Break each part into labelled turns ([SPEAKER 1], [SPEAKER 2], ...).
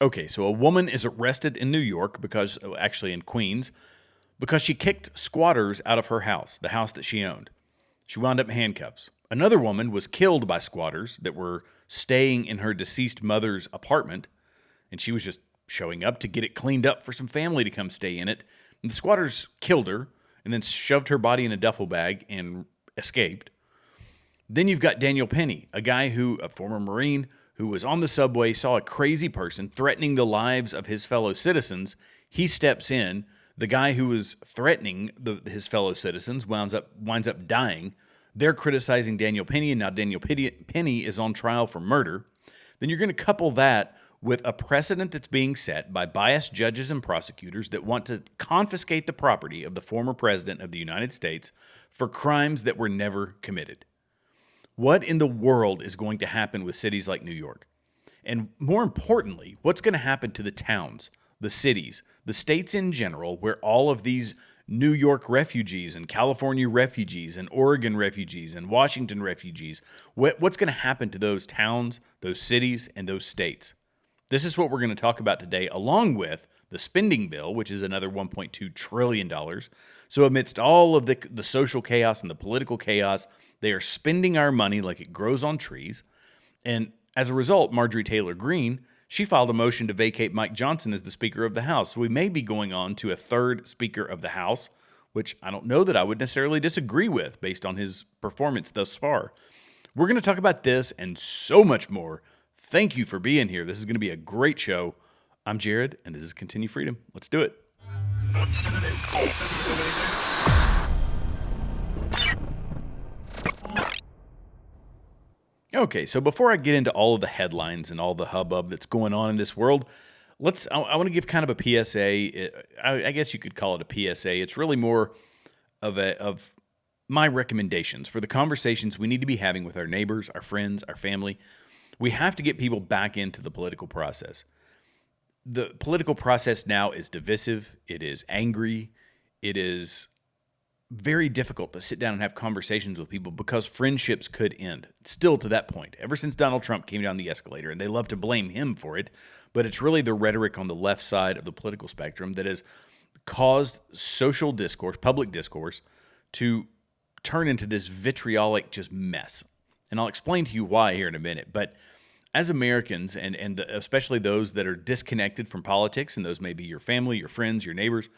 [SPEAKER 1] Okay, so a woman is arrested in New York actually in Queens, because she kicked squatters out of her house, the house that she owned. She wound up in handcuffs. Another woman was killed by squatters that were staying in her deceased mother's apartment, and she was just showing up to get it cleaned up for some family to come stay in it. And the squatters killed her and then shoved her body in a duffel bag and escaped. Then you've got Daniel Penny, a former Marine, who was on the subway, saw a crazy person threatening the lives of his fellow citizens. He steps in. The guy who was threatening his fellow citizens winds up dying. They're criticizing Daniel Penny, and now Penny is on trial for murder. Then you're going to couple that with a precedent that's being set by biased judges and prosecutors that want to confiscate the property of the former president of the United States for crimes that were never committed. What in the world is going to happen with cities like New York? And more importantly, what's going to happen to the towns, the cities, the states in general, where all of these New York refugees and California refugees and Oregon refugees and Washington refugees, what's going to happen to those towns, those cities, and those states? This is what we're going to talk about today, along with the spending bill, which is another $1.2 trillion. So amidst all of the social chaos and the political chaos, they are spending our money like it grows on trees. And as a result, Marjorie Taylor Greene, she filed a motion to vacate Mike Johnson as the Speaker of the House. So we may be going on to a third Speaker of the House, which I don't know that I would necessarily disagree with based on his performance thus far. We're going to talk about this and so much more. Thank you for being here. This is going to be a great show. I'm Jared, and this is Continue Freedom. Let's do it. Okay, so before I get into all of the headlines and all the hubbub that's going on in this world, I want to give kind of a PSA. I guess you could call it a PSA. It's really more of my recommendations for the conversations we need to be having with our neighbors, our friends, our family. We have to get people back into the political process. The political process now is divisive. It is angry. It is very difficult to sit down and have conversations with people because friendships could end. Still to that point, ever since Donald Trump came down the escalator, and they love to blame him for it, but it's really the rhetoric on the left side of the political spectrum that has caused social discourse, public discourse, to turn into this vitriolic just mess. And I'll explain to you why here in a minute. But as Americans, and especially those that are disconnected from politics, and those may be your family, your friends, your neighbors,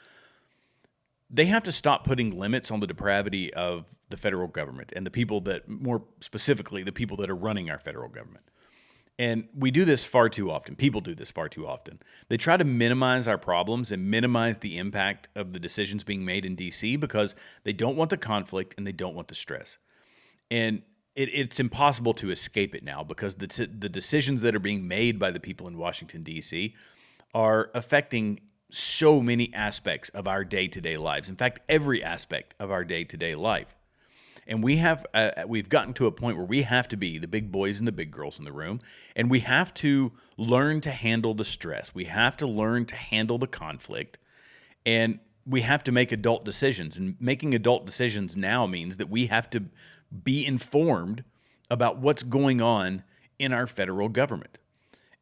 [SPEAKER 1] they have to stop putting limits on the depravity of the federal government and the people that, more specifically, the people that are running our federal government. And we do this far too often. People do this far too often. They try to minimize our problems and minimize the impact of the decisions being made in D.C. because they don't want the conflict and they don't want the stress. And it's impossible to escape it now because the decisions that are being made by the people in Washington, D.C. are affecting so many aspects of our day-to-day lives. In fact, every aspect of our day-to-day life. And we've gotten to a point where we have to be the big boys and the big girls in the room, and we have to learn to handle the stress. We have to learn to handle the conflict, and we have to make adult decisions. And making adult decisions now means that we have to be informed about what's going on in our federal government.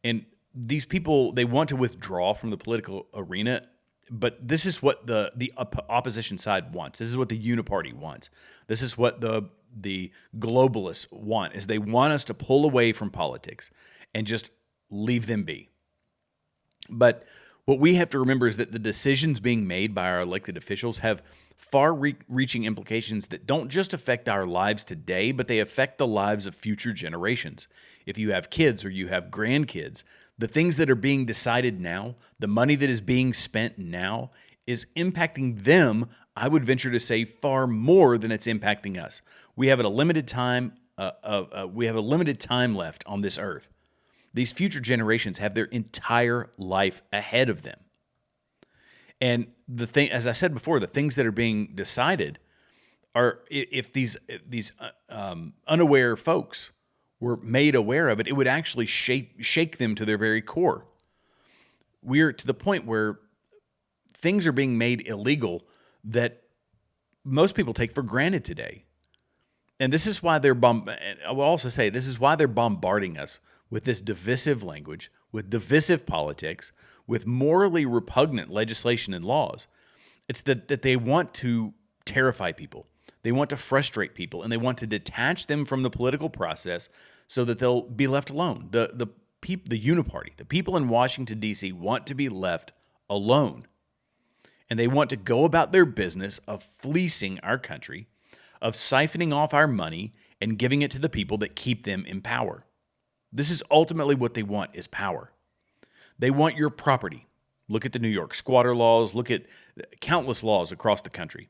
[SPEAKER 1] And these people, they want to withdraw from the political arena, but this is what the opposition side wants. This is what the uniparty wants. This is what the globalists want, is they want us to pull away from politics and just leave them be. But what we have to remember is that the decisions being made by our elected officials have far-reaching implications that don't just affect our lives today, but they affect the lives of future generations. If you have kids or you have grandkids, the things that are being decided now, the money that is being spent now, is impacting them, I would venture to say, far more than it's impacting us. We have a limited time. We have a limited time left on this earth. These future generations have their entire life ahead of them. And the thing, as I said before, the things that are being decided are, if these unaware folks were made aware of it, it would actually shake them to their very core. We're to the point where things are being made illegal that most people take for granted today. And this is why I will also say, this is why they're bombarding us with this divisive language, with divisive politics, with morally repugnant legislation and laws. It's that they want to terrify people. They want to frustrate people, and they want to detach them from the political process so that they'll be left alone. The uniparty, the people in Washington, D.C. want to be left alone. And they want to go about their business of fleecing our country, of siphoning off our money and giving it to the people that keep them in power. This is ultimately what they want, is power. They want your property. Look at the New York squatter laws. Look at countless laws across the country.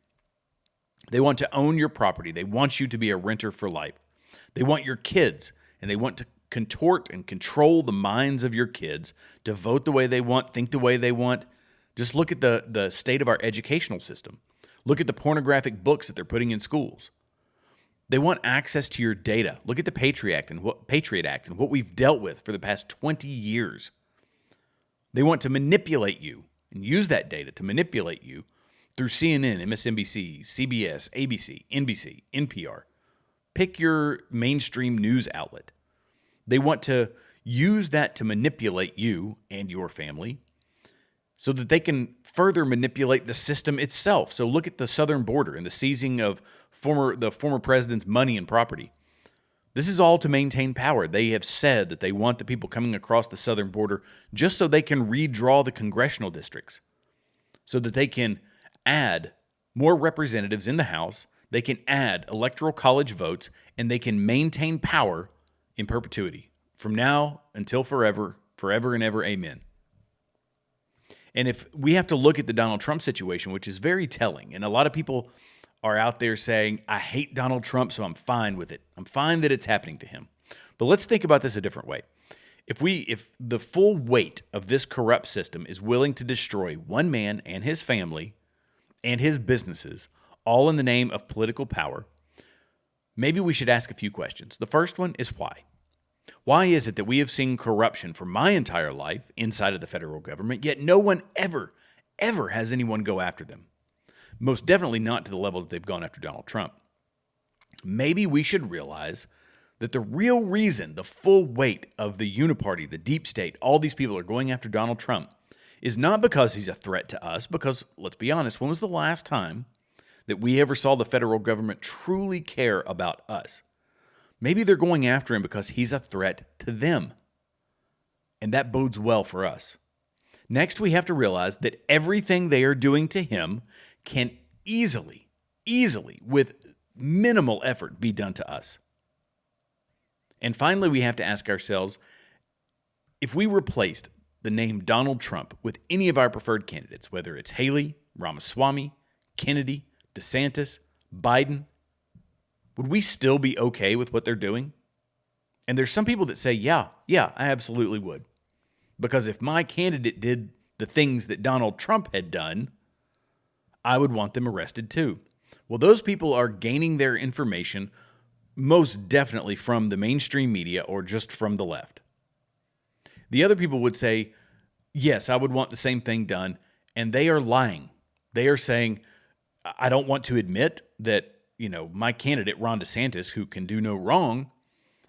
[SPEAKER 1] They want to own your property. They want you to be a renter for life. They want your kids, and they want to contort and control the minds of your kids to vote the way they want, think the way they want. Just look at the state of our educational system. Look at the pornographic books that they're putting in schools. They want access to your data. Look at the Patriot Act and what we've dealt with for the past 20 years. They want to manipulate you and use that data to manipulate you through CNN, MSNBC, CBS, ABC, NBC, NPR. Pick your mainstream news outlet. They want to use that to manipulate you and your family so that they can further manipulate the system itself. So look at the southern border and the seizing of the former president's money and property. This is all to maintain power. They have said that they want the people coming across the southern border just so they can redraw the congressional districts, so that they can add more representatives in the House, they can add electoral college votes, and they can maintain power in perpetuity from now until forever, forever and ever, amen. And if we have to look at the Donald Trump situation, which is very telling, and a lot of people are out there saying, I hate Donald Trump, so I'm fine with it. I'm fine that it's happening to him. But let's think about this a different way. If the full weight of this corrupt system is willing to destroy one man and his family and his businesses, all in the name of political power, maybe we should ask a few questions. The first one is why? Why is it that we have seen corruption for my entire life inside of the federal government, yet no one ever has anyone go after them? Most definitely not to the level that they've gone after Donald Trump. Maybe we should realize that the real reason the full weight of the uniparty, the deep state, all these people are going after Donald Trump is not because he's a threat to us, because, let's be honest, when was the last time that we ever saw the federal government truly care about us? Maybe they're going after him because he's a threat to them, and that bodes well for us. Next, we have to realize that everything they are doing to him can easily, with minimal effort, be done to us. And finally, we have to ask ourselves, if we replaced the name Donald Trump with any of our preferred candidates, whether it's Haley, Ramaswamy, Kennedy, DeSantis, Biden, would we still be okay with what they're doing? And there's some people that say, yeah, I absolutely would. Because if my candidate did the things that Donald Trump had done, I would want them arrested too. Well, those people are gaining their information most definitely from the mainstream media or just from the left. The other people would say, yes, I would want the same thing done, and they are lying. They are saying, I don't want to admit that, my candidate, Ron DeSantis, who can do no wrong,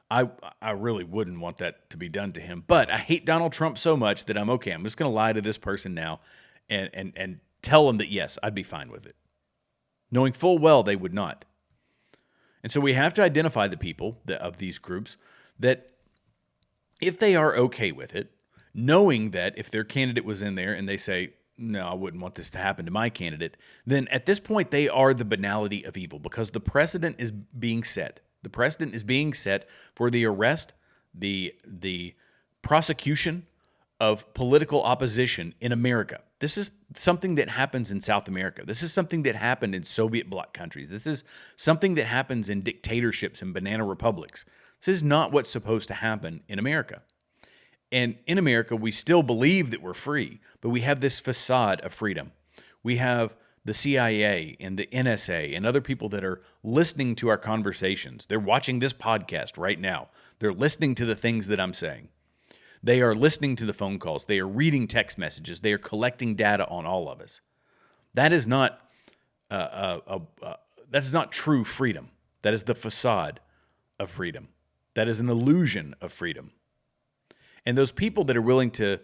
[SPEAKER 1] I really wouldn't want that to be done to him. But I hate Donald Trump so much that I'm okay. I'm just going to lie to this person now and tell them that, yes, I'd be fine with it, knowing full well they would not. And so we have to identify the people of these groups that if they are okay with it, knowing that if their candidate was in there and they say, no, I wouldn't want this to happen to my candidate, then at this point they are the banality of evil, because the precedent is being set. The precedent is being set for the arrest, the prosecution of political opposition in America. This is something that happens in South America. This is something that happened in Soviet bloc countries. This is something that happens in dictatorships and banana republics. This is not what's supposed to happen in America. And in America, we still believe that we're free, but we have this facade of freedom. We have the CIA and the NSA and other people that are listening to our conversations. They're watching this podcast right now. They're listening to the things that I'm saying. They are listening to the phone calls. They are reading text messages. They are collecting data on all of us. That is not true freedom. That is the facade of freedom. That is an illusion of freedom. And those people that are willing to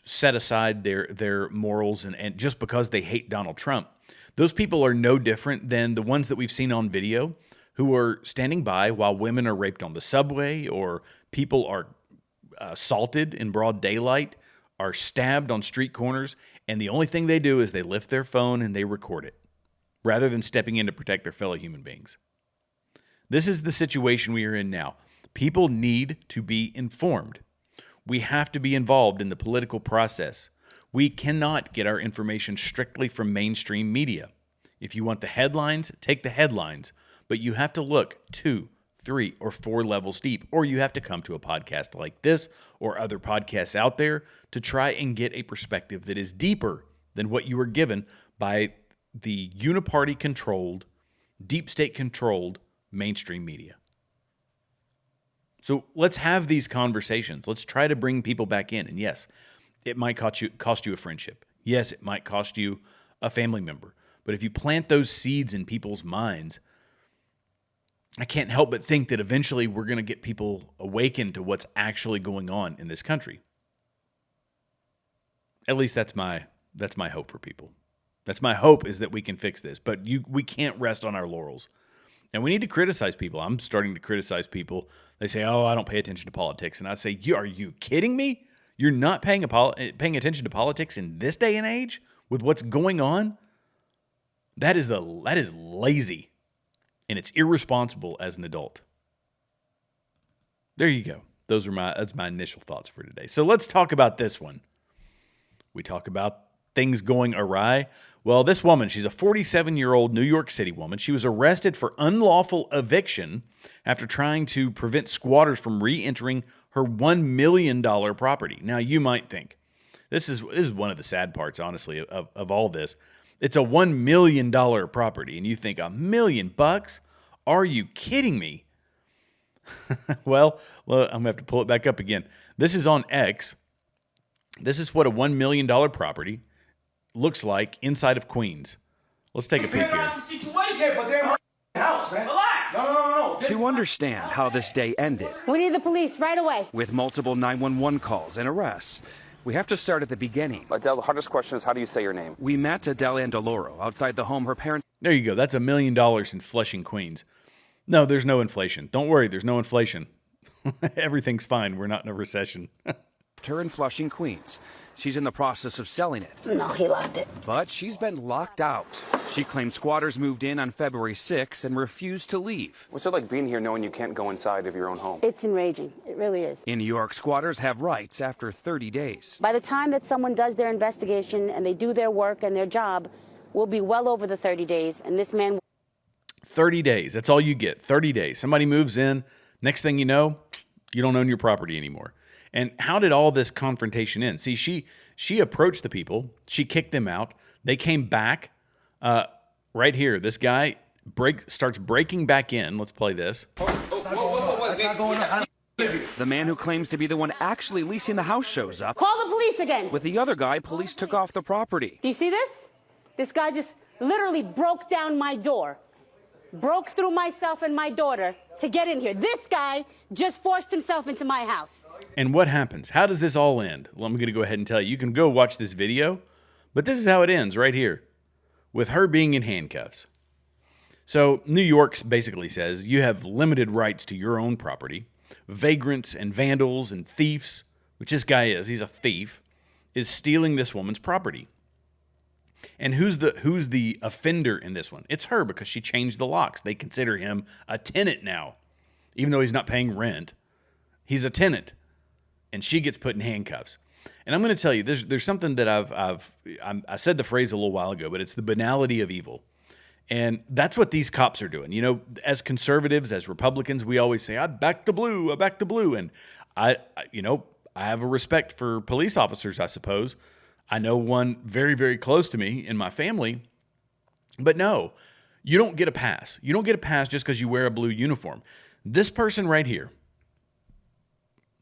[SPEAKER 1] set aside their morals and just because they hate Donald Trump, those people are no different than the ones that we've seen on video who are standing by while women are raped on the subway, or people are assaulted in broad daylight, are stabbed on street corners, and the only thing they do is they lift their phone and they record it rather than stepping in to protect their fellow human beings. This is the situation we are in now. People need to be informed. We have to be involved in the political process. We cannot get our information strictly from mainstream media. If you want the headlines, take the headlines, but you have to look 2, 3, or 4 levels deep, or you have to come to a podcast like this or other podcasts out there to try and get a perspective that is deeper than what you were given by the uniparty-controlled, deep state-controlled mainstream media. So let's have these conversations. Let's try to bring people back in. And yes, it might cost you a friendship. Yes, it might cost you a family member. But if you plant those seeds in people's minds, I can't help but think that eventually we're going to get people awakened to what's actually going on in this country. At least that's my hope for people. That's my hope, is that we can fix this. But we can't rest on our laurels. And we need to criticize people. I'm starting to criticize people. They say, oh, I don't pay attention to politics. And I say, are you kidding me? You're not paying attention to politics in this day and age with what's going on? That is lazy. And it's irresponsible as an adult. There you go. That's my initial thoughts for today. So let's talk about this one. We talk about things going awry. Well, this woman, she's a 47-year-old New York City woman. She was arrested for unlawful eviction after trying to prevent squatters from re-entering her $1 million property. Now, you might think, this is one of the sad parts, honestly, of all this. It's a $1 million property, and you think, $1 million bucks? Are you kidding me? Well, I'm going to have to pull it back up again. This is on X. This is what a $1 million property looks like inside of Queens. Let's take a peek here.
[SPEAKER 2] But they're in my house, man. Relax. No.
[SPEAKER 3] To understand how this day ended,
[SPEAKER 4] we need the police right away.
[SPEAKER 3] with multiple 911 calls and arrests, we have to start at the beginning.
[SPEAKER 5] Adele, the hardest question is, how do you say your name?
[SPEAKER 3] We met Adele Andaloro outside the home her parents
[SPEAKER 1] There you go. That's $1 million in Flushing, Queens. No, there's no inflation. Don't worry, there's no inflation. Everything's fine. We're not in a recession.
[SPEAKER 3] her in Flushing, Queens. She's in the process of selling it.
[SPEAKER 4] No, he locked it.
[SPEAKER 3] But she's been locked out. She claims squatters moved in on February 6th and refused to leave.
[SPEAKER 5] What's it like being here knowing you can't go inside of your own home?
[SPEAKER 4] It's enraging. It really is.
[SPEAKER 3] In New York, squatters have rights after 30 days.
[SPEAKER 4] By the time that someone does their investigation and they do their work and their job, we'll be well over the 30 days, and this man...
[SPEAKER 1] 30 days. That's all you get. 30 days. Somebody moves in. Next thing you know, you don't own your property anymore. And how did all this confrontation end? See, she approached the people. She kicked them out. They came back. Right here, this guy starts breaking back in. Let's play this.
[SPEAKER 2] That's not going on.
[SPEAKER 3] The man who claims to be the one actually leasing the house shows up.
[SPEAKER 4] Call the police again.
[SPEAKER 3] With the other guy, police took off the property.
[SPEAKER 4] Do you see this? This guy just literally broke down my door. Broke through myself and my daughter to get in here. This guy just forced himself into my house.
[SPEAKER 1] And what happens? How does this all end? Well, I'm going to go ahead and tell you. You can go watch this video, but this is how it ends right here, with her being in handcuffs. So New York basically says you have limited rights to your own property. Vagrants and vandals and thieves, which this guy is, he's a thief, is stealing this woman's property. And who's the offender in this one? It's her, because she changed the locks. They consider him a tenant now. Even though he's not paying rent, he's a tenant. And she gets put in handcuffs. And I'm going to tell you, there's something that I said the phrase a little while ago, but it's the banality of evil. And that's what these cops are doing. You know, as conservatives, as Republicans, we always say, I back the blue, I back the blue. And I have a respect for police officers, I suppose. I know one very, very close to me in my family. But no, you don't get a pass. You don't get a pass just because you wear a blue uniform. This person right here,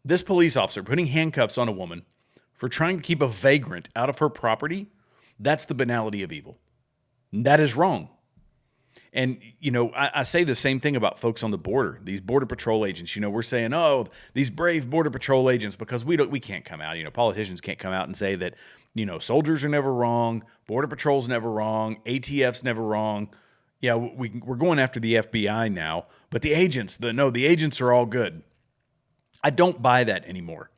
[SPEAKER 1] this police officer putting handcuffs on a woman for trying to keep a vagrant out of her property, that's the banality of evil. That is wrong. And, I say the same thing about folks on the border, these Border Patrol agents. We're saying, oh, these brave Border Patrol agents, because we can't come out. Politicians can't come out and say that, soldiers are never wrong, Border Patrol's never wrong, ATF's never wrong. Yeah, we're going after the FBI now, but the agents are all good. I don't buy that anymore.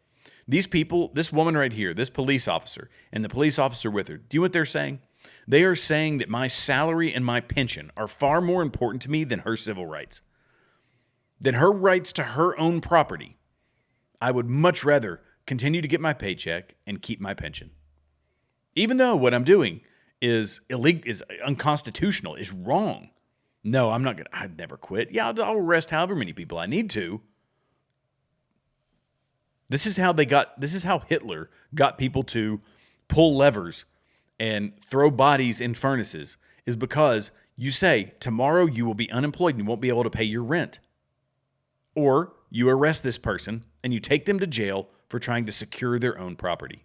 [SPEAKER 1] These people, this woman right here, this police officer, and the police officer with her, do you know what they're saying? They are saying that my salary and my pension are far more important to me than her civil rights, than her rights to her own property. I would much rather continue to get my paycheck and keep my pension. Even though what I'm doing is illegal, is unconstitutional, is wrong. No, I'd never quit. Yeah, I'll arrest however many people I need to. This is how Hitler got people to pull levers and throw bodies in furnaces, is because you say, tomorrow you will be unemployed and you won't be able to pay your rent. Or you arrest this person and you take them to jail for trying to secure their own property.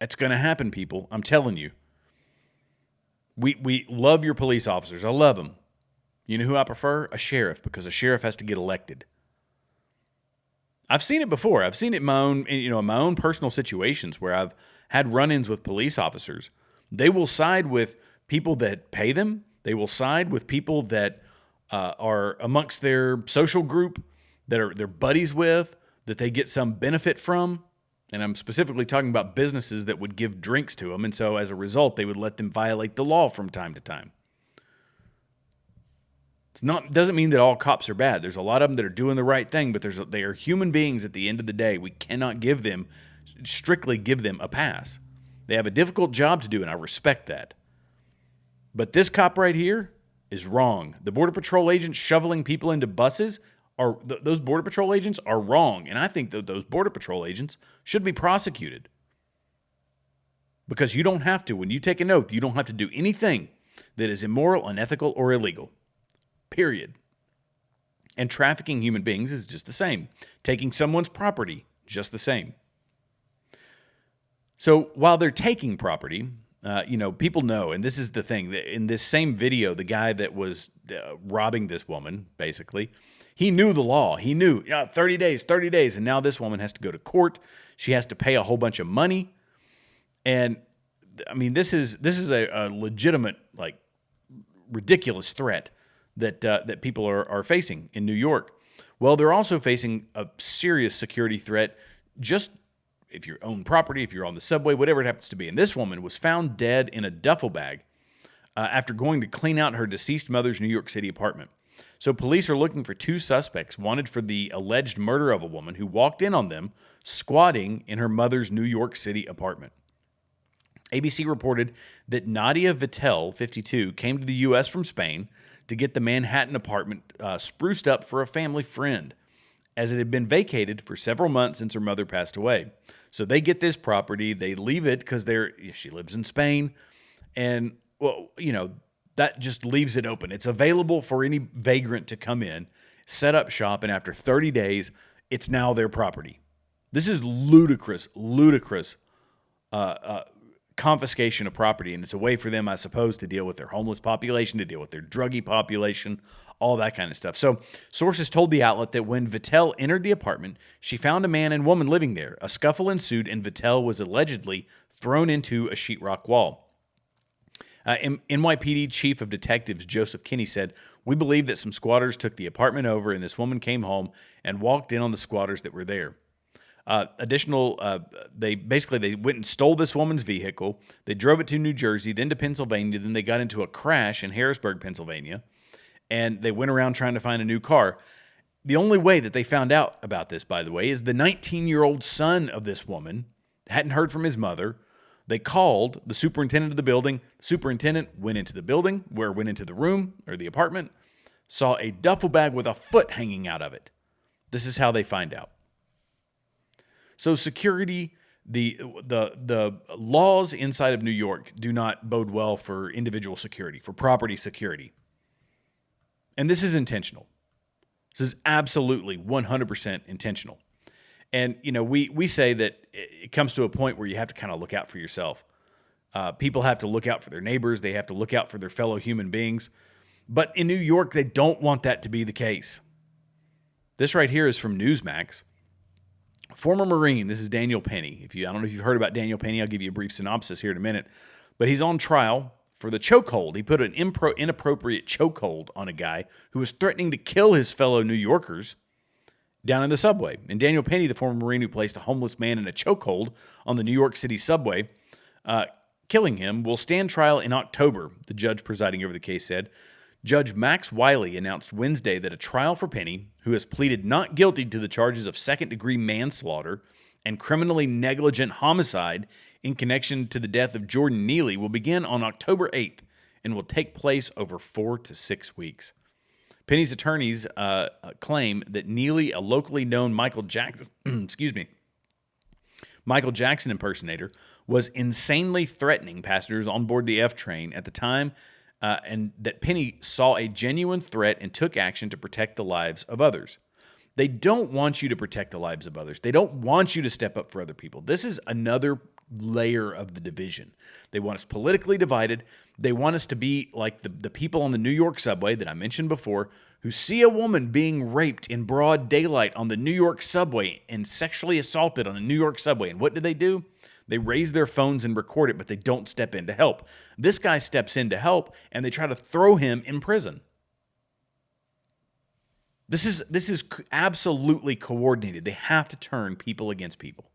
[SPEAKER 1] It's going to happen, people. I'm telling you. We love your police officers. I love them. You know who I prefer? A sheriff, because a sheriff has to get elected. I've seen it before. I've seen it in my own personal situations where I've had run-ins with police officers. They will side with people that pay them. They will side with people that are amongst their social group, that are their buddies with, that they get some benefit from. And I'm specifically talking about businesses that would give drinks to them. And so as a result, they would let them violate the law from time to time. Doesn't mean that all cops are bad. There's a lot of them that are doing the right thing, but they are human beings at the end of the day. We cannot strictly give them a pass. They have a difficult job to do, and I respect that. But this cop right here is wrong. The Border Patrol agents shoveling people into buses, those Border Patrol agents are wrong. And I think that those Border Patrol agents should be prosecuted. Because you don't have to, when you take an oath, you don't have to do anything that is immoral, unethical, or illegal. Period. And trafficking human beings is just the same. Taking someone's property, just the same. So while they're taking property, people know, and this is the thing, in this same video, the guy that was robbing this woman, basically, he knew the law. He knew 30 days, and now this woman has to go to court. She has to pay a whole bunch of money. And, I mean, this is a legitimate, ridiculous threat that people are facing in New York. Well, they're also facing a serious security threat, just if you own property, if you're on the subway, whatever it happens to be. And this woman was found dead in a duffel bag after going to clean out her deceased mother's New York City apartment. So police are looking for 2 suspects wanted for the alleged murder of a woman who walked in on them squatting in her mother's New York City apartment. ABC reported that Nadia Vittel, 52, came to the U.S. from Spain to get the Manhattan apartment spruced up for a family friend, as it had been vacated for several months since her mother passed away. So they get this property, they leave it because she lives in Spain, and that just leaves it open. It's available for any vagrant to come in, set up shop, and after 30 days, it's now their property. This is ludicrous confiscation of property, and it's a way for them, I suppose, to deal with their homeless population, to deal with their druggie population, all that kind of stuff. So sources told the outlet that when Vittel entered the apartment, she found a man and woman living there. A scuffle ensued, and Vittel was allegedly thrown into a sheetrock wall. NYPD Chief of Detectives Joseph Kinney said, "We believe that some squatters took the apartment over, and this woman came home and walked in on the squatters that were there." They went and stole this woman's vehicle. They drove it to New Jersey, then to Pennsylvania. Then they got into a crash in Harrisburg, Pennsylvania, and they went around trying to find a new car. The only way that they found out about this, by the way, is the 19-year-old son of this woman hadn't heard from his mother. They called the superintendent of the building. The superintendent went into the building, went into the room or the apartment, saw a duffel bag with a foot hanging out of it. This is how they find out. So security, the laws inside of New York do not bode well for individual security, for property security. And this is intentional. This is absolutely 100% intentional. And, we say that it comes to a point where you have to kind of look out for yourself. People have to look out for their neighbors. They have to look out for their fellow human beings. But in New York, they don't want that to be the case. This right here is from Newsmax. Former Marine, this is Daniel Penny. I don't know if you've heard about Daniel Penny. I'll give you a brief synopsis here in a minute. But he's on trial for the chokehold. He put an inappropriate chokehold on a guy who was threatening to kill his fellow New Yorkers down in the subway. And Daniel Penny, the former Marine who placed a homeless man in a chokehold on the New York City subway, killing him, will stand trial in October, the judge presiding over the case said. Judge Max Wiley announced Wednesday that a trial for Penny, who has pleaded not guilty to the charges of second-degree manslaughter and criminally negligent homicide in connection to the death of Jordan Neely, will begin on October 8th and will take place over 4 to 6 weeks. Penny's attorneys claim that Neely, a locally known Michael Jackson impersonator, was insanely threatening passengers on board the F train at the time, and that Penny saw a genuine threat and took action to protect the lives of others. They don't want you to protect the lives of others. They don't want you to step up for other people. This is another layer of the division. They want us politically divided. They want us to be like the people on the New York subway that I mentioned before, who see a woman being raped in broad daylight on the New York subway and sexually assaulted on a New York subway. And what do? They raise their phones and record it, but they don't step in to help. This guy steps in to help, and they try to throw him in prison. This is absolutely coordinated. They have to turn people against people.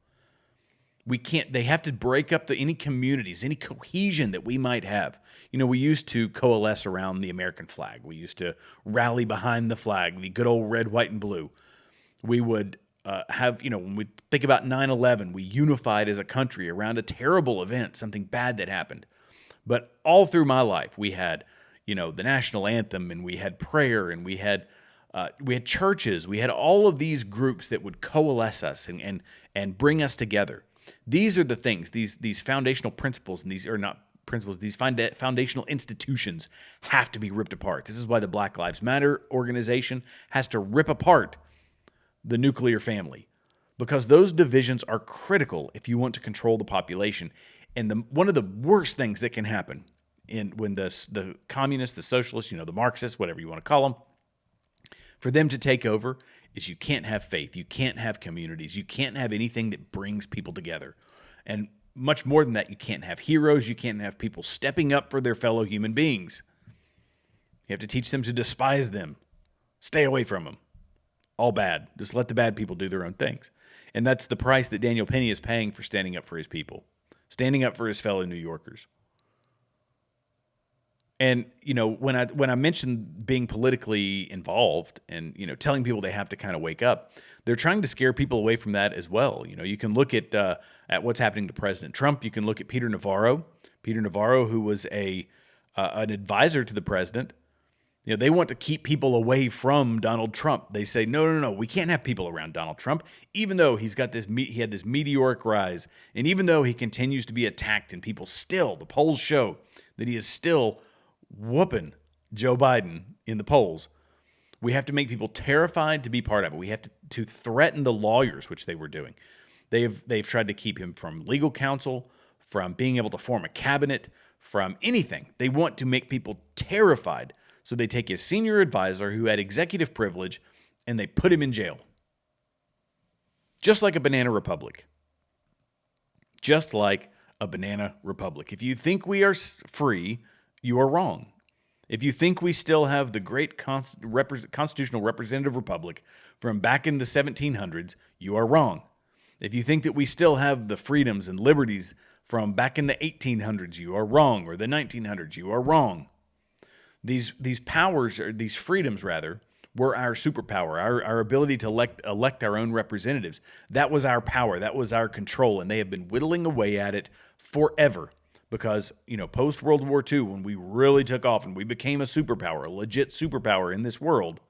[SPEAKER 1] They have to break up any communities, any cohesion that we might have. We used to coalesce around the American flag. We used to rally behind the flag, the good old red, white, and blue. We would when we think about 9/11, we unified as a country around a terrible event, something bad that happened. But all through my life, we had, the national anthem, and we had prayer, and we had churches. We had all of these groups that would coalesce us and bring us together. These are the things, these foundational principles, and these are not principles, these foundational institutions have to be ripped apart. This is why the Black Lives Matter organization has to rip apart the nuclear family, because those divisions are critical if you want to control the population. And one of the worst things that can happen when the communists, the socialists, the Marxists, whatever you want to call them, for them to take over, is you can't have faith, you can't have communities, you can't have anything that brings people together. And much more than that, you can't have heroes, you can't have people stepping up for their fellow human beings. You have to teach them to despise them, stay away from them. All bad. Just let the bad people do their own things. And that's the price that Daniel Penny is paying for standing up for his people, standing up for his fellow New Yorkers. And, when I mentioned being politically involved and, telling people they have to kind of wake up, they're trying to scare people away from that as well. You can look at what's happening to President Trump. You can look at Peter Navarro, who was an advisor to the president. They want to keep people away from Donald Trump. They say, no, we can't have people around Donald Trump, even though he had this meteoric rise, and even though he continues to be attacked, and the polls show that he is still whooping Joe Biden in the polls. We have to make people terrified to be part of it. We have to threaten the lawyers, which they were doing. They've tried to keep him from legal counsel, from being able to form a cabinet, from anything. They want to make people terrified. So they take his senior advisor who had executive privilege and they put him in jail. Just like a banana republic. Just like a banana republic. If you think we are free, you are wrong. If you think we still have the great constitutional representative republic from back in the 1700s, you are wrong. If you think that we still have the freedoms and liberties from back in the 1800s, you are wrong. Or the 1900s, you are wrong. These powers, or these freedoms rather, were our superpower, our ability to elect our own representatives. That was our power, that was our control, and they have been whittling away at it forever. Because, post World War II, when we really took off and we became a superpower, a legit superpower in this world,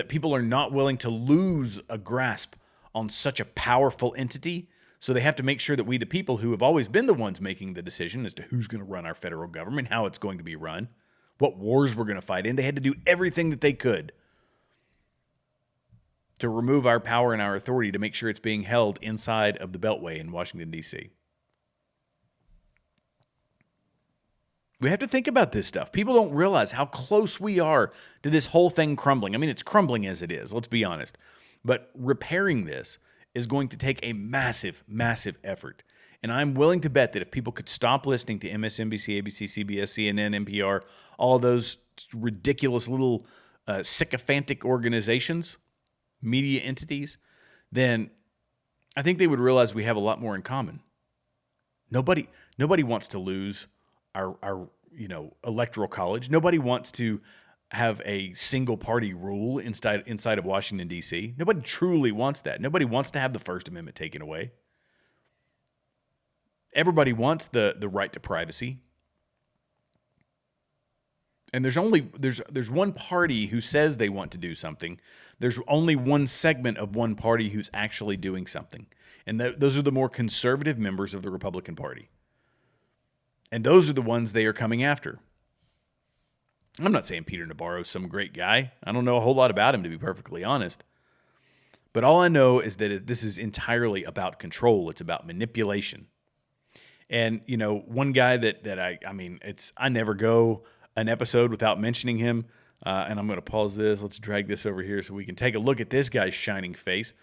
[SPEAKER 1] people are not willing to lose a grasp on such a powerful entity. So they have to make sure that we, the people who have always been the ones making the decision as to who's going to run our federal government, how it's going to be run, what wars we're going to fight in, they had to do everything that they could to remove our power and our authority to make sure it's being held inside of the Beltway in Washington, D.C. We have to think about this stuff. People don't realize how close we are to this whole thing crumbling. I mean, it's crumbling as it is, let's be honest. But repairing this is going to take a massive, massive effort. And I'm willing to bet that if people could stop listening to MSNBC, ABC, CBS, CNN, NPR, all those ridiculous little sycophantic organizations, media entities, then I think they would realize we have a lot more in common. Nobody wants to lose our electoral college. Nobody wants to have a single party rule inside of Washington, D.C. Nobody truly wants that. Nobody wants to have the First Amendment taken away. Everybody wants the right to privacy. And there's one party who says they want to do something. There's only one segment of one party who's actually doing something. And those are the more conservative members of the Republican Party. And those are the ones they are coming after. I'm not saying Peter Navarro's some great guy. I don't know a whole lot about him, to be perfectly honest. But all I know is that this is entirely about control. It's about manipulation. And, one guy that I never go an episode without mentioning him. And I'm going to pause this. Let's drag this over here so we can take a look at this guy's shining face.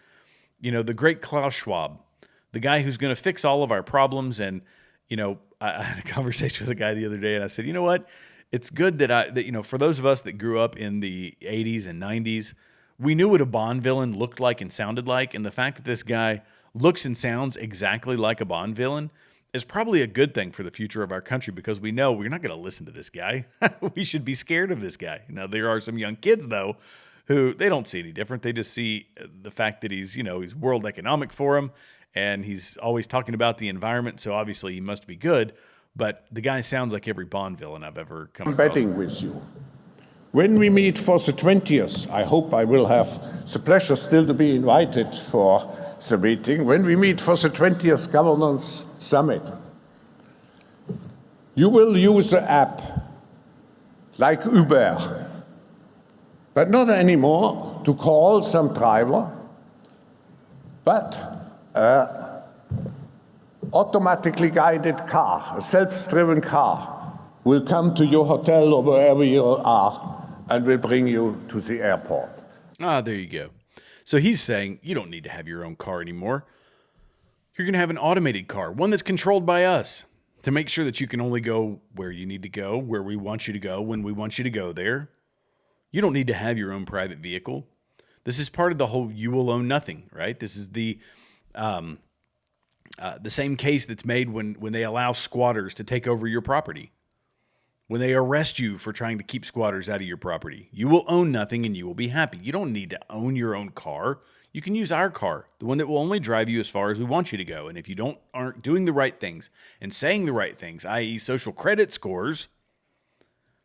[SPEAKER 1] The great Klaus Schwab, the guy who's going to fix all of our problems. And, I had a conversation with a guy the other day, and I said, you know what? It's good that for those of us that grew up in the 80s and 90s, we knew what a Bond villain looked like and sounded like. And the fact that this guy looks and sounds exactly like a Bond villain is probably a good thing for the future of our country, because we know we're not going to listen to this guy. We should be scared of this guy. Now, there are some young kids, though, who they don't see any different. They just see the fact that he's World Economic Forum, and he's always talking about the environment, so obviously he must be good. But the guy sounds like every Bond villain I've ever come across.
[SPEAKER 6] I'm betting with you. When we meet for the 20th, I hope I will have the pleasure still to be invited for the meeting. When we meet for the 20th Governance Summit, you will use the app like Uber, but not anymore to call some driver, but automatically guided car, a self-driven car, will come to your hotel or wherever you are and will bring you to the airport.
[SPEAKER 1] There you go. So he's saying you don't need to have your own car anymore. You're going to have an automated car, one that's controlled by us, to make sure that you can only go where you need to go, where we want you to go, when we want you to go there. You don't need to have your own private vehicle. This is part of the whole you will own nothing, right? This is the same case that's made when they allow squatters to take over your property. When they arrest you for trying to keep squatters out of your property. You will own nothing and you will be happy. You don't need to own your own car. You can use our car, the one that will only drive you as far as we want you to go. And if you aren't doing the right things and saying the right things, i.e. social credit scores,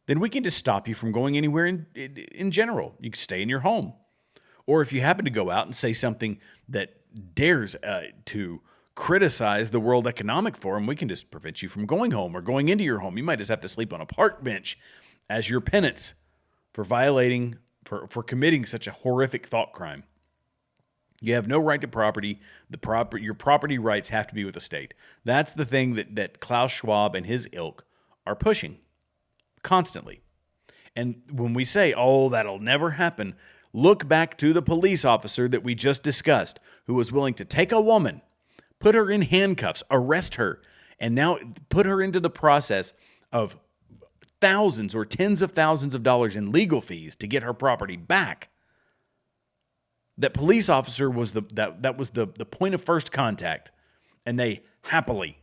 [SPEAKER 1] then we can just stop you from going anywhere in general. You can stay in your home. Or if you happen to go out and say something that dares to criticize the World Economic Forum, we can just prevent you from going home or going into your home. You might just have to sleep on a park bench as your penance for for committing such a horrific thought crime. You have no right to property. Your property rights have to be with the state. That's the thing that Klaus Schwab and his ilk are pushing constantly. And when we say, oh, that'll never happen, look back to the police officer that we just discussed, who was willing to take a woman, put her in handcuffs, arrest her, and now put her into the process of thousands or tens of thousands of dollars in legal fees to get her property back. That police officer was the point of first contact, and they happily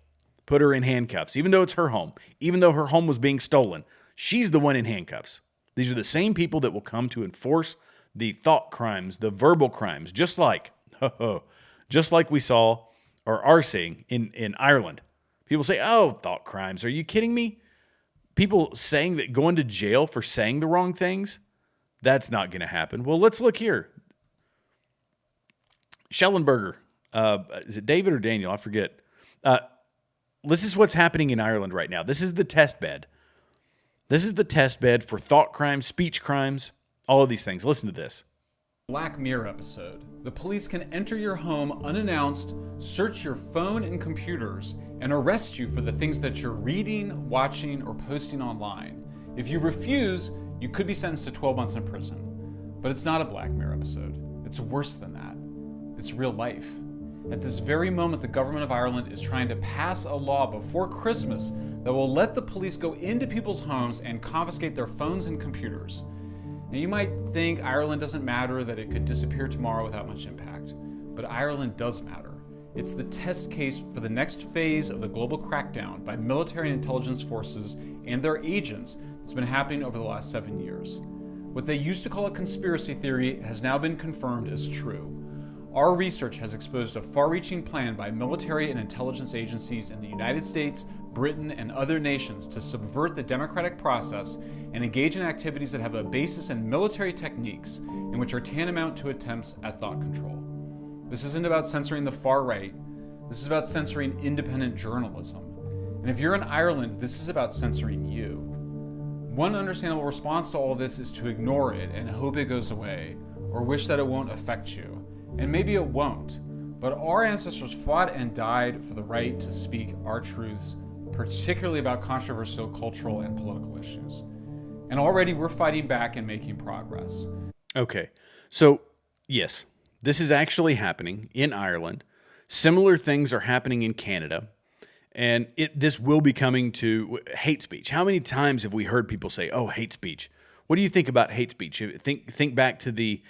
[SPEAKER 1] put her in handcuffs, even though it's her home, even though her home was being stolen. She's the one in handcuffs. These are the same people that will come to enforce the thought crimes, the verbal crimes, just like we saw or are seeing in Ireland. People say, oh, thought crimes. Are you kidding me? People saying that going to jail for saying the wrong things, that's not going to happen. Well, let's look here. Schellenberger, is it David or Daniel? I forget. This is what's happening in Ireland right now. This is the test bed. This is the test bed for thought crimes, speech crimes, all of these things. Listen to this.
[SPEAKER 7] Black Mirror episode. The police can enter your home unannounced, search your phone and computers, and arrest you for the things that you're reading, watching, or posting online. If you refuse, you could be sentenced to 12 months in prison. But it's not a Black Mirror episode. It's worse than that. It's real life. At this very moment, the government of Ireland is trying to pass a law before Christmas that will let the police go into people's homes and confiscate their phones and computers. Now, you might think Ireland doesn't matter, that it could disappear tomorrow without much impact. But Ireland does matter. It's the test case for the next phase of the global crackdown by military and intelligence forces and their agents that's been happening over the last 7 years. What they used to call a conspiracy theory has now been confirmed as true. Our research has exposed a far-reaching plan by military and intelligence agencies in the United States, Britain, and other nations to subvert the democratic process and engage in activities that have a basis in military techniques and which are tantamount to attempts at thought control. This isn't about censoring the far right. This is about censoring independent journalism. And if you're in Ireland, this is about censoring you. One understandable response to all this is to ignore it and hope it goes away, or wish that it won't affect you. And maybe it won't, but our ancestors fought and died for the right to speak our truths, particularly about controversial cultural and political issues. And already we're fighting back and making progress.
[SPEAKER 1] Okay, so yes, this is actually happening in Ireland. Similar things are happening in Canada, and this will be coming to hate speech. How many times have we heard people say, "Oh, hate speech"? What do you think about hate speech? Think back to the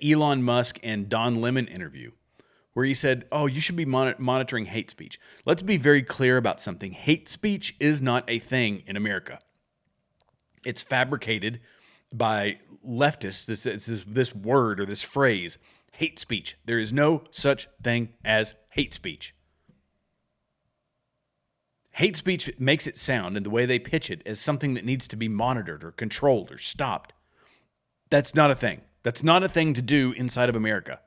[SPEAKER 1] Elon Musk and Don Lemon interview, where he said, "Oh, you should be monitoring hate speech." Let's be very clear about something. Hate speech is not a thing in America. It's fabricated by leftists. This word or this phrase, hate speech. There is no such thing as hate speech. Hate speech makes it sound, and the way they pitch it, as something that needs to be monitored or controlled or stopped. That's not a thing. That's not a thing to do inside of America.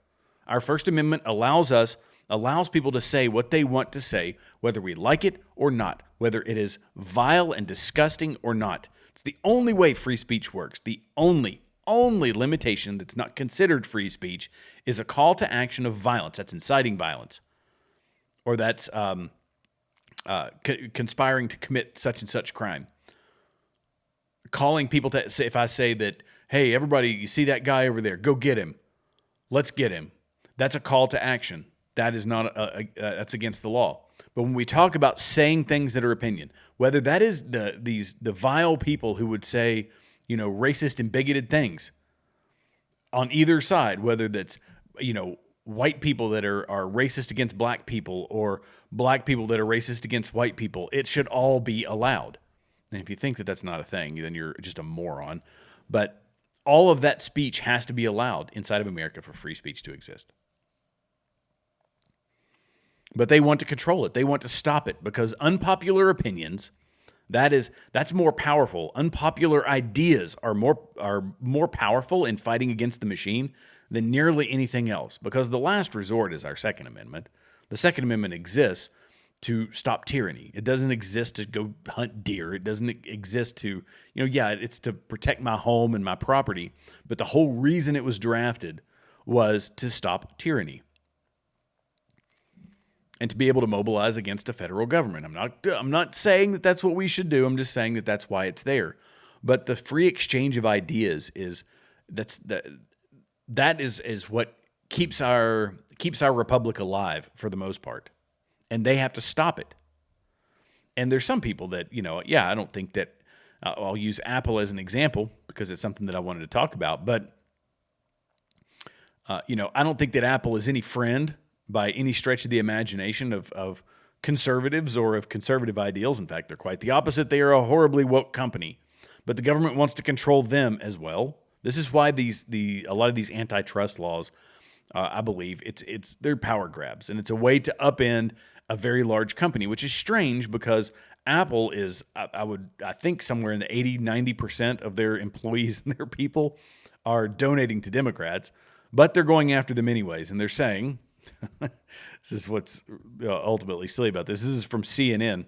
[SPEAKER 1] Our First Amendment allows people to say what they want to say, whether we like it or not, whether it is vile and disgusting or not. It's the only way free speech works. The only limitation that's not considered free speech is a call to action of violence. That's inciting violence, or that's conspiring to commit such and such crime. Calling people to say, if I say that, "Hey, everybody, you see that guy over there? Go get him. Let's get him." That's a call to action. That is not that's against the law. But when we talk about saying things that are opinion, whether that is the vile people who would say, racist and bigoted things on either side, whether that's, white people that are racist against black people or black people that are racist against white people, it should all be allowed. And if you think that that's not a thing, then you're just a moron. But all of that speech has to be allowed inside of America for free speech to exist. But they want to control it. They want to stop it because unpopular opinions, that's more powerful. Unpopular ideas are more powerful in fighting against the machine than nearly anything else, because the last resort is our Second Amendment. The Second Amendment exists to stop tyranny. It doesn't exist to go hunt deer. It doesn't exist to, it's to protect my home and my property. But the whole reason it was drafted was to stop tyranny and to be able to mobilize against a federal government. I'm not saying that that's what we should do. I'm just saying that that's why it's there. But the free exchange of ideas that is what keeps our republic alive for the most part, and they have to stop it. And there's some people that I don't think that I'll use Apple as an example because it's something that I wanted to talk about. But I don't think that Apple is any friend by any stretch of the imagination of conservatives or of conservative ideals. In fact, they're quite the opposite. They are a horribly woke company, but the government wants to control them as well. This is why a lot of these antitrust laws, I believe, they're power grabs, and it's a way to upend a very large company, which is strange because Apple is, I think somewhere in the 80-90% of their employees and their people are donating to Democrats, but they're going after them anyways, and they're saying, this is what's ultimately silly about this. This is from CNN,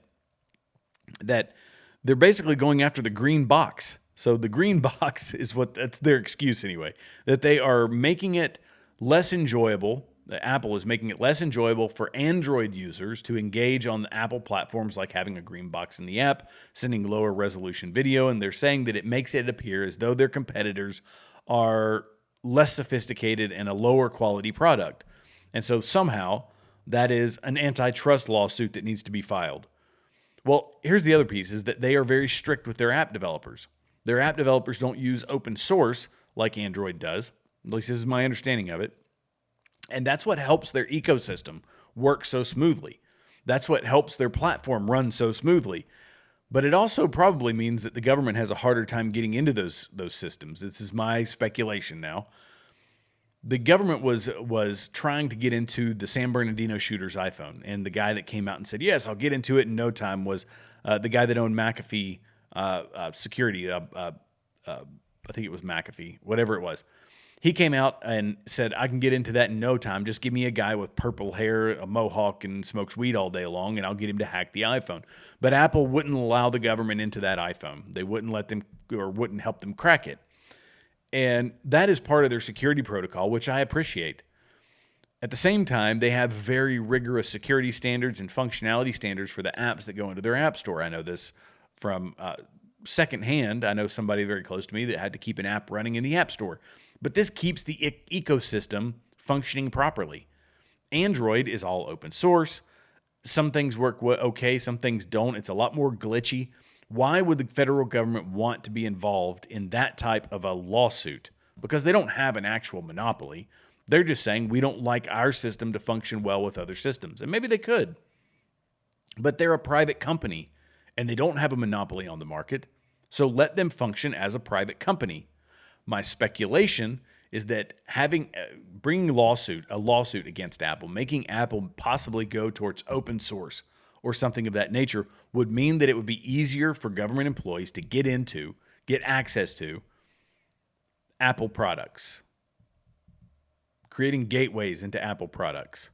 [SPEAKER 1] that they're basically going after the green box. So the green box is that's their excuse anyway, that they are making it less enjoyable Apple is making it less enjoyable for Android users to engage on the Apple platforms, like having a green box in the app, sending lower resolution video, and they're saying that it makes it appear as though their competitors are less sophisticated and a lower quality product. And so somehow that is an antitrust lawsuit that needs to be filed. Well, here's the other piece, is that they are very strict with their app developers. Their app developers don't use open source like Android does. At least this is my understanding of it. And that's what helps their ecosystem work so smoothly. That's what helps their platform run so smoothly. But it also probably means that the government has a harder time getting into those systems. This is my speculation now. The government was trying to get into the San Bernardino shooter's iPhone, and the guy that came out and said, yes, I'll get into it in no time was the guy that owned McAfee Security. I think it was McAfee, whatever it was. He came out and said, I can get into that in no time. Just give me a guy with purple hair, a mohawk, and smokes weed all day long, and I'll get him to hack the iPhone. But Apple wouldn't allow the government into that iPhone. They wouldn't let them, or wouldn't help them crack it. And that is part of their security protocol, which I appreciate. At the same time, they have very rigorous security standards and functionality standards for the apps that go into their app store. I know this from secondhand. I know somebody very close to me that had to keep an app running in the app store. But this keeps the ecosystem functioning properly. Android is all open source. Some things work okay, some things don't. It's a lot more glitchy. Why would the federal government want to be involved in that type of a lawsuit? Because they don't have an actual monopoly. They're just saying we don't like our system to function well with other systems. And maybe they could. But they're a private company, and they don't have a monopoly on the market. So let them function as a private company. My speculation is that bringing a lawsuit against Apple, making Apple possibly go towards open source or something of that nature, would mean that it would be easier for government employees to get access to Apple products, creating gateways into Apple products.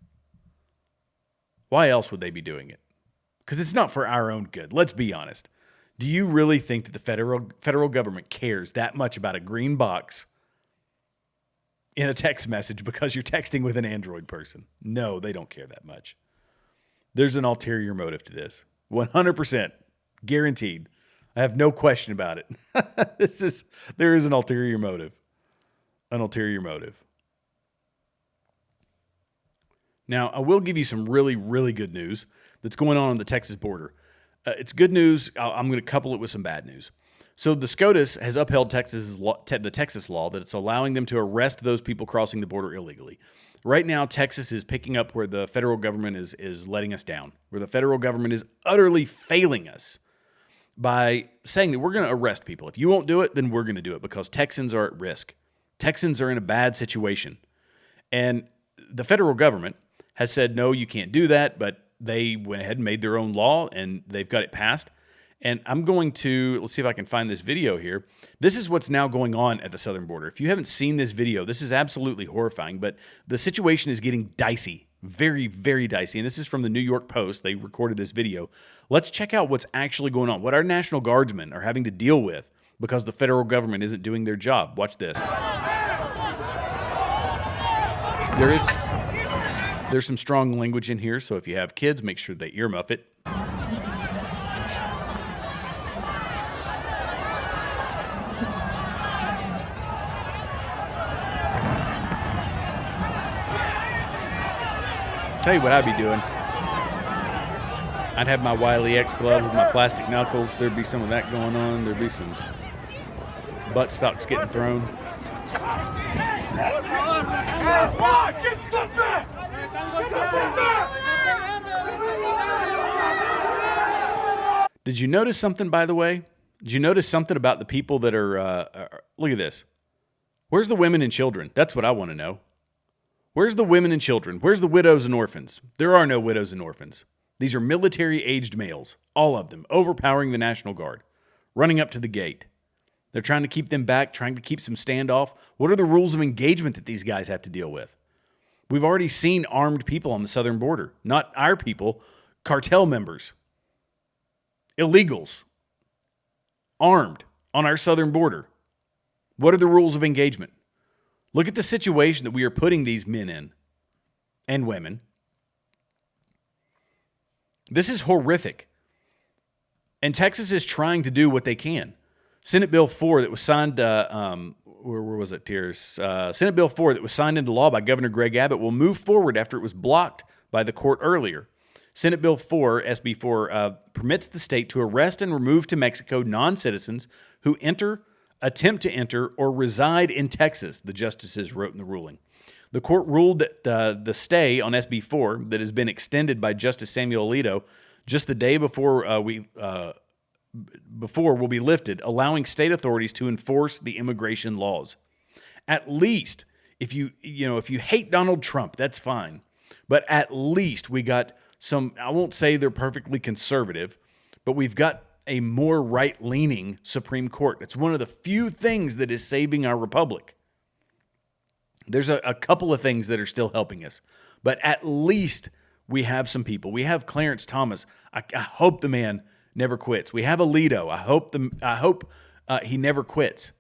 [SPEAKER 1] Why else would they be doing it? Because it's not for our own good. Let's be honest. Do you really think that the federal government cares that much about a green box in a text message because you're texting with an Android person? No, they don't care that much. There's an ulterior motive to this. 100% guaranteed. I have no question about it. There is an ulterior motive. An ulterior motive. Now, I will give you some really, really good news that's going on the Texas border. It's good news. I'm going to couple it with some bad news. So the SCOTUS has upheld the Texas law that it's allowing them to arrest those people crossing the border illegally. Right now, Texas is picking up where the federal government is letting us down, where the federal government is utterly failing us by saying that we're going to arrest people. If you won't do it, then we're going to do it because Texans are at risk. Texans are in a bad situation. And the federal government has said, no, you can't do that, but they went ahead and made their own law, and they've got it passed. And I'm going to, let's see if I can find this video here. This is what's now going on at the southern border. If you haven't seen this video, this is absolutely horrifying, but the situation is getting dicey, very, very dicey. And this is from the New York Post. They recorded this video. Let's check out what's actually going on, what our National Guardsmen are having to deal with because the federal government isn't doing their job. Watch this. There's some strong language in here, so if you have kids, make sure they earmuff it. Tell you what I'd be doing. I'd have my Wiley X gloves with my plastic knuckles. There'd be some of that going on. There'd be some butt stocks getting thrown. Did you notice something, by the way? Did you notice something about the people that are look at this. Where's the women and children? That's what I want to know. Where's the women and children? Where's the widows and orphans? There are no widows and orphans. These are military-aged males, all of them, overpowering the National Guard, running up to the gate. They're trying to keep them back, trying to keep some standoff. What are the rules of engagement that these guys have to deal with? We've already seen armed people on the southern border. Not our people, cartel members, illegals, armed on our southern border. What are the rules of engagement? Look at the situation that we are putting these men in. and women. This is horrific. And Texas is trying to do what they can. Senate Bill 4 that was signed, where was it, Tears? Senate Bill 4 that was signed into law by Governor Greg Abbott will move forward after it was blocked by the court earlier. Senate Bill 4, SB 4, permits the state to arrest and remove to Mexico non-citizens who enter, attempt to enter, or reside in Texas, the justices wrote in the ruling. The court ruled that the stay on SB 4 that has been extended by Justice Samuel Alito just the day before will be lifted, allowing state authorities to enforce the immigration laws. At least, if you hate Donald Trump, that's fine. But at least we got some, I won't say they're perfectly conservative, but we've got a more right-leaning Supreme Court. It's one of the few things that is saving our republic. There's a couple of things that are still helping us, but at least we have some people. We have Clarence Thomas. I hope the man never quits. We have Alito. I hope he never quits.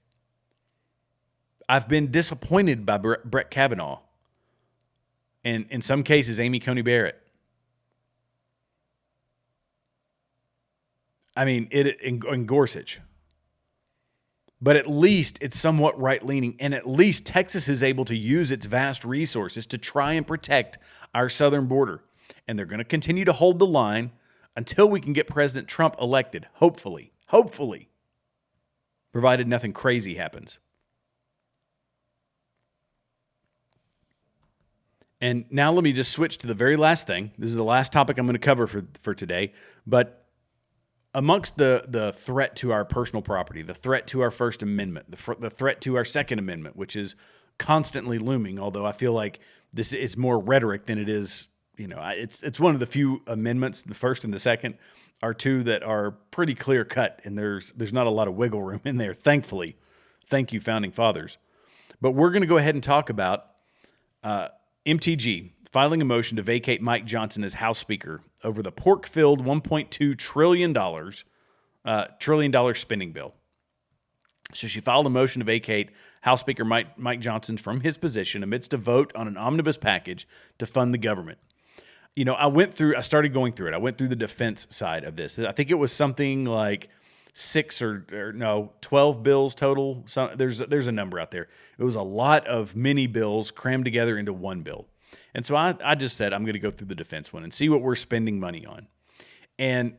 [SPEAKER 1] I've been disappointed by Brett Kavanaugh, and in some cases, Amy Coney Barrett. I mean, in Gorsuch. But at least it's somewhat right-leaning, and at least Texas is able to use its vast resources to try and protect our southern border. And they're going to continue to hold the line until we can get President Trump elected, hopefully, provided nothing crazy happens. And now let me just switch to the very last thing. This is the last topic I'm going to cover for today, but amongst the threat to our personal property, the threat to our First Amendment, the threat to our Second Amendment, which is constantly looming, although I feel like this is more rhetoric than it is, it's one of the few amendments, the first and the second are two that are pretty clear cut, and there's not a lot of wiggle room in there, thankfully. Thank you, Founding Fathers. But we're going to go ahead and talk about MTG filing a motion to vacate Mike Johnson as House Speaker over the pork-filled $1.2 trillion spending bill. So she filed a motion to vacate House Speaker Mike Johnson from his position amidst a vote on an omnibus package to fund the government. I started going through it. I went through the defense side of this. I think it was something like 12 bills total. So there's a number out there. It was a lot of mini bills crammed together into one bill. And so I just said, I'm going to go through the defense one and see what we're spending money on. And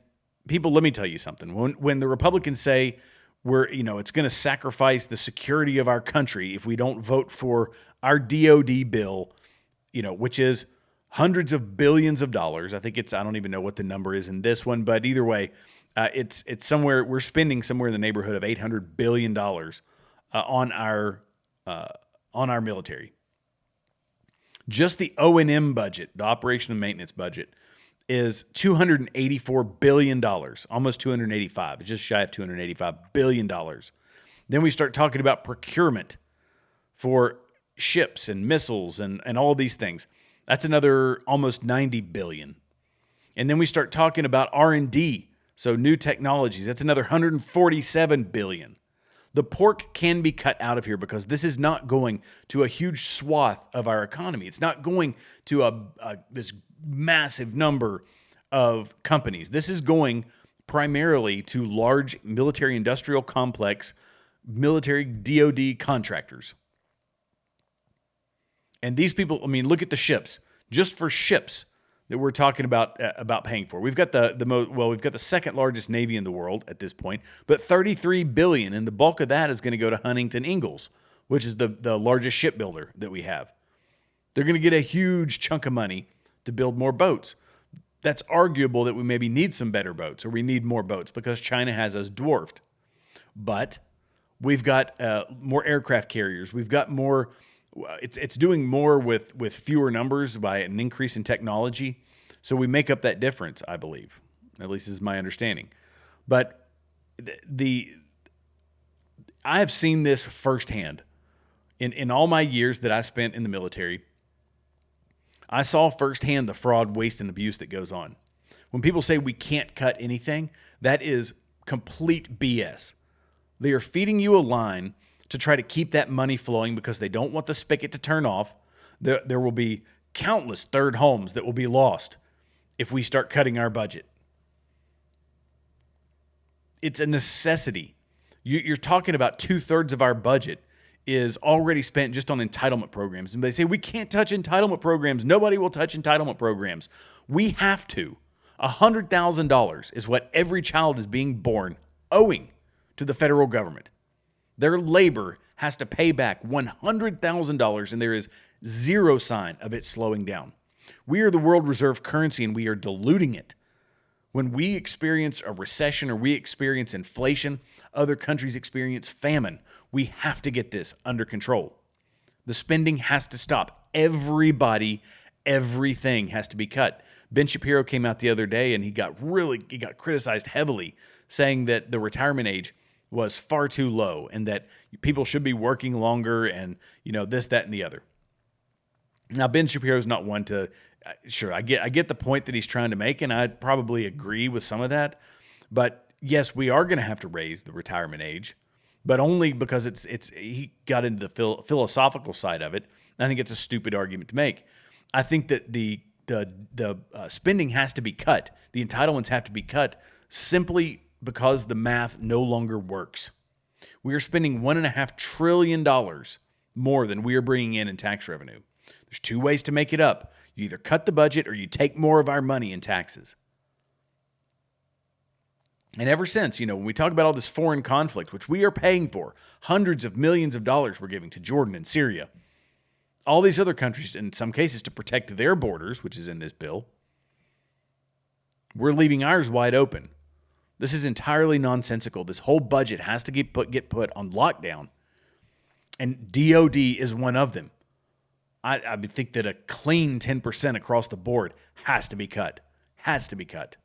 [SPEAKER 1] people, let me tell you something. When the Republicans say it's going to sacrifice the security of our country if we don't vote for our DOD bill, which is hundreds of billions of dollars. I don't even know what the number is in this one, but either way, it's somewhere, we're spending somewhere in the neighborhood of $800 billion on our military. Just the O&M budget, the operation and maintenance budget, is $284 billion, almost 285, just shy of $285 billion. Then we start talking about procurement for ships and missiles and all these things. That's another almost $90 billion. And then we start talking about R&D, so new technologies. That's another $147 billion. The pork can be cut out of here because this is not going to a huge swath of our economy. It's not going to this massive number of companies. This is going primarily to large military industrial complex, military DOD contractors. And these people, look at the ships. Just for ships that we're talking about paying for. We've got we've got the second largest Navy in the world at this point, but $33 billion, and the bulk of that is going to go to Huntington Ingalls, which is the largest shipbuilder that we have. They're going to get a huge chunk of money to build more boats. That's arguable that we maybe need some better boats, or we need more boats because China has us dwarfed. But we've got more aircraft carriers. We've got more. It's doing more with fewer numbers by an increase in technology. So we make up that difference, I believe. At least is my understanding. But I have seen this firsthand. In all my years that I spent in the military, I saw firsthand the fraud, waste, and abuse that goes on. When people say we can't cut anything, that is complete BS. They are feeding you a line to try to keep that money flowing because they don't want the spigot to turn off. There will be countless third homes that will be lost if we start cutting our budget. It's a necessity. You're talking about 2/3 of our budget is already spent just on entitlement programs. And they say, we can't touch entitlement programs. Nobody will touch entitlement programs. We have to. $100,000 is what every child is being born owing to the federal government. Their labor has to pay back $100,000, and there is zero sign of it slowing down. We are the world reserve currency, and we are diluting it. When we experience a recession or we experience inflation, other countries experience famine. We have to get this under control. The spending has to stop. Everybody, everything has to be cut. Ben Shapiro came out the other day and he got criticized heavily, saying that the retirement age was far too low and that people should be working longer and, this, that, and the other. Now, Ben Shapiro is not one to, sure, I get the point that he's trying to make, and I probably agree with some of that. But yes, we are going to have to raise the retirement age, but only because he got into the philosophical side of it. I think it's a stupid argument to make. I think that the spending has to be cut. The entitlements have to be cut simply because the math no longer works. We are spending $1.5 trillion more than we are bringing in tax revenue. There's two ways to make it up. You either cut the budget or you take more of our money in taxes. And ever since, when we talk about all this foreign conflict, which we are paying for, hundreds of millions of dollars we're giving to Jordan and Syria, all these other countries, in some cases, to protect their borders, which is in this bill, we're leaving ours wide open. This is entirely nonsensical. This whole budget has to get put on lockdown, and DOD is one of them. I would think that a clean 10% across the board has to be cut. Has to be cut.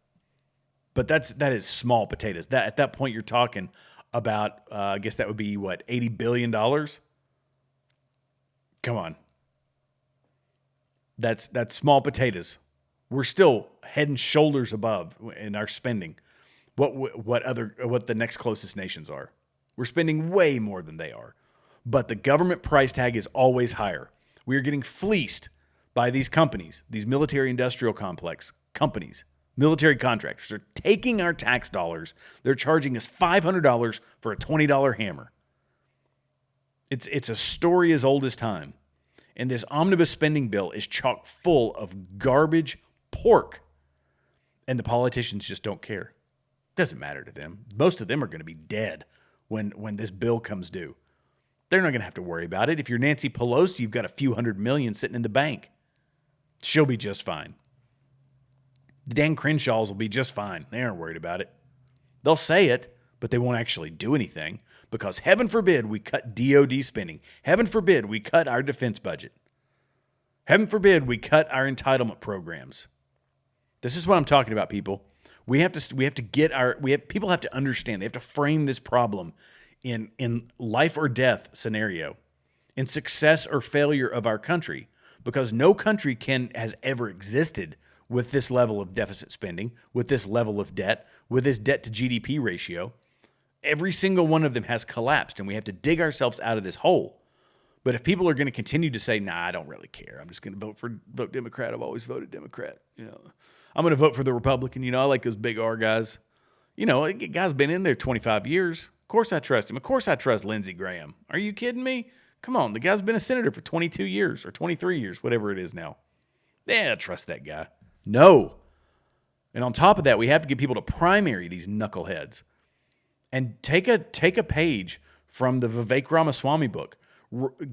[SPEAKER 1] But that is small potatoes. At that point, you're talking about, I guess that would be, $80 billion? Come on. That's small potatoes. We're still head and shoulders above in our spending what the next closest nations are. We're spending way more than they are. But the government price tag is always higher. We are getting fleeced by these companies, these military-industrial complex companies. Military contractors are taking our tax dollars. They're charging us $500 for a $20 hammer. It's a story as old as time. And this omnibus spending bill is chock full of garbage pork. And the politicians just don't care. It doesn't matter to them. Most of them are going to be dead when this bill comes due. They're not going to have to worry about it. If you're Nancy Pelosi, you've got a few $100 million sitting in the bank. She'll be just fine. The Dan Crenshaws will be just fine. They aren't worried about it. They'll say it, but they won't actually do anything because heaven forbid we cut DOD spending. Heaven forbid we cut our defense budget. Heaven forbid we cut our entitlement programs. This is what I'm talking about, people. People have to understand. They have to frame this problem in life or death scenario, in success or failure of our country, because no country has ever existed with this level of deficit spending, with this level of debt, with this debt to GDP ratio. Every single one of them has collapsed, and we have to dig ourselves out of this hole. But if people are going to continue to say, nah, I don't really care, I'm just going to vote Democrat, I've always voted Democrat, I'm going to vote for the Republican, I like those big R guys. A guy's been in there 25 years. Of course I trust him. Of course I trust Lindsey Graham. Are you kidding me? Come on, the guy's been a senator for 22 years or 23 years, whatever it is now. Yeah, I trust that guy. No. And on top of that, we have to get people to primary these knuckleheads. And take a page from the Vivek Ramaswamy book.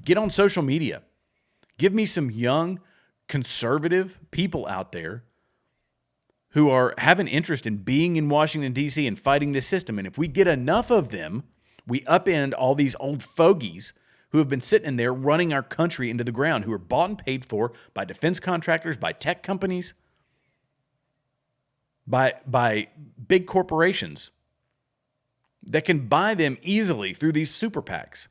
[SPEAKER 1] Get on social media. Give me some young, conservative people out there who have an interest in being in Washington, D.C. and fighting this system. And if we get enough of them, we upend all these old fogies who have been sitting in there running our country into the ground, who are bought and paid for by defense contractors, by tech companies, by big corporations that can buy them easily through these super PACs.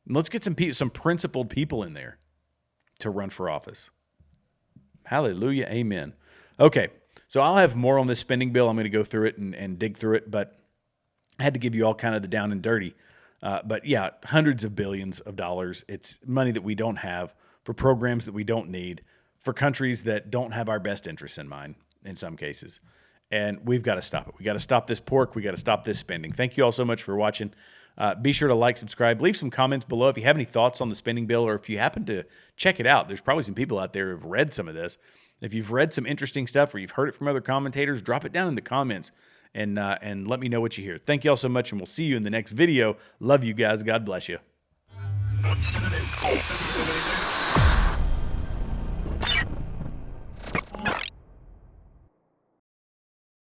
[SPEAKER 1] And let's get some principled people in there to run for office. Hallelujah. Amen. Okay, so I'll have more on this spending bill. I'm going to go through it and dig through it, but I had to give you all kind of the down and dirty. But yeah, hundreds of billions of dollars. It's money that we don't have for programs that we don't need, for countries that don't have our best interests in mind in some cases. And we've got to stop it. We got to stop this pork. We got to stop this spending. Thank you all so much for watching. Be sure to like, subscribe, leave some comments below if you have any thoughts on the spending bill, or if you happen to check it out. There's probably some people out there who've read some of this. If you've read some interesting stuff or you've heard it from other commentators, drop it down in the comments and let me know what you hear. Thank you all so much, and we'll see you in the next video. Love you guys. God bless you.